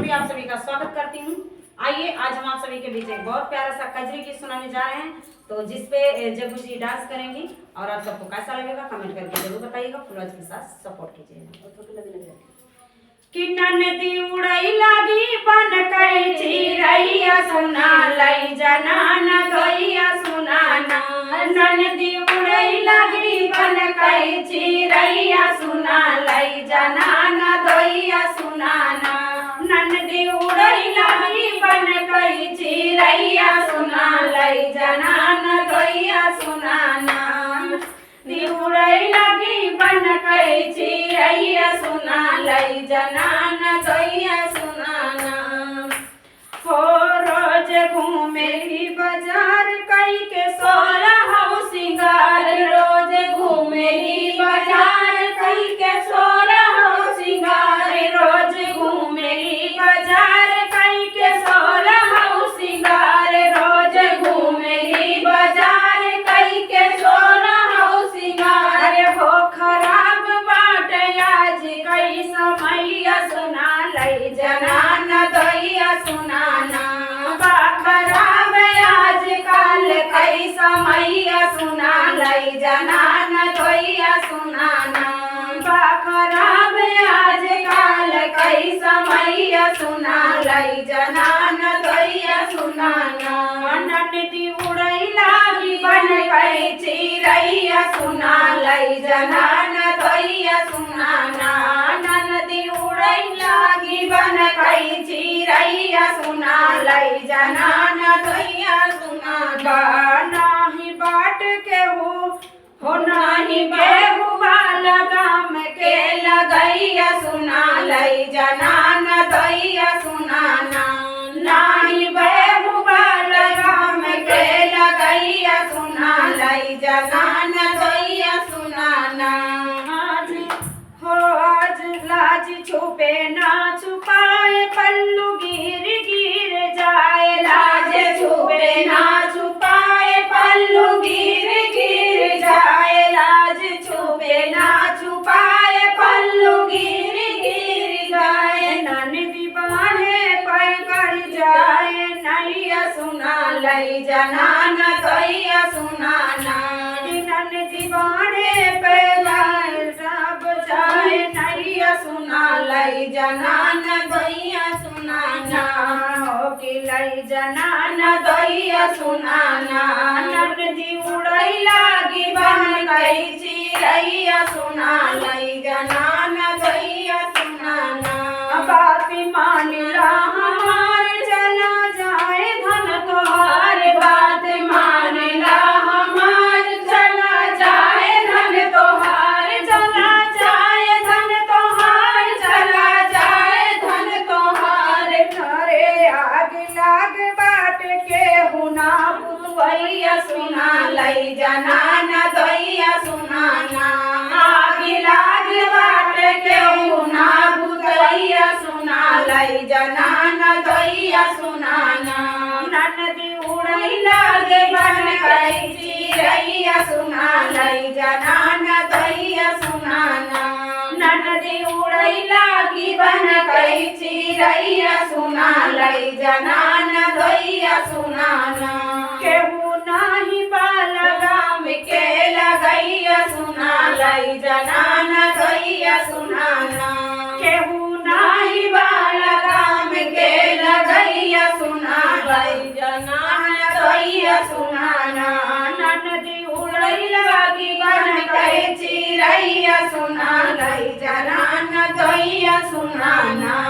भी आप सभी का स्वागत करती हूँ। आइए आज हम आप सभी के बीच एक बहुत प्यारा सा कजरी गीत सुनाने जा रहे हैं, तो जिसपे जग्गू जी डांस करेंगी और आप सबको कैसा लगेगा कमेंट करके जरूर बताइएगा। फुलवाज के साथ सपोर्ट कीजिएगा। कि नदी उड़ई लागी बन कई चिरैया सुना लई जना नदैया सुनाना। नदी उड़ई लागी बन कई चिरैया सुना लई जना नदैया सुनाना। नदी उड़ई लागी बन कई चिरैया सुना लई जना नदैया सुनाना। नदी उड़ई लागी बन कई चिरैया सुना लई जना नदैया सुनाना। हो रोज घूमेली बाजार कई के सोरा हो सिंगार। रोज घूमेली बाजार कई के सोरा हो सिंगार। रोज घूमेली बाजार कई के सोरा हो सिंगार। रोज घूमेली बाजार कई के सोरा हो सिंगार। हो खराब बाट आज कई समैया सुना लई जना नदैया सुनाना। बा खराब आज काल कई समैया सुना लई जना नदैया सुनाना। बा खराब आज काल कई समैया सुना लई जना नदैया सुनाना। नदी उड़ई लागी बन कई चिरैया सुना लई जना नदैया सुनाना। नदी उड़ई लागी बन कई चिरैया सुना लई जना नदैया सुनाना। नाही बाट के हो नाही बेहू वाला गाम के लगैया सुना लई जना नदैया सुनाना। नाही बेहू वाला गाम के लगैया सुना लई जना नदैया सुनाना। आज लाज छुपे ना छुपाए पल्लू गिर गिर जाए। लाज छुपे ना छुपाए पल्लू गिर गिर जाए। लाज छुपे ना छुपाए पल्लू गिर गिर जाए। नदी बाहे पर कर जाए नैया सुना लई जना नदैया सुनाना। नदी बाहे पर सब जाए नैया सुना लई जना नदैया सुनाना। हो कि लई जना नदैया सुनाना। नदी उड़ई लागी बन कई चिरैया सुना लई जना नदैया सुनाना। बात मान ला हमार चला जाए धन तोहार। बात मान ला हमार चला जाए धन तोहार। चला जाए धन तोहार। चला जाए धन तोहार। घरे आग लाग बाट के हुना पुतवैया सुना लई जना नदैया सुनाना। आग लाग बाट के हुना पुतवैया सुना लई जना नदैया सुनाना। नदी उड़ई लागे बन कई चिरैया सुना लई जना नदैया सुनाना। नदी उड़ई लागी बन कई चिरैया सुना लई जना नदैया सुनाना। केहू नाही बाला गाम के लगैया सुना लई जना नदैया सुनाना। केहू नाही बाला गाम के लगैया सुना लई जना नदैया सुनाना। नदी उड़ई लागी बन कई चिरैया सुना लई जना नदैया सुनाना।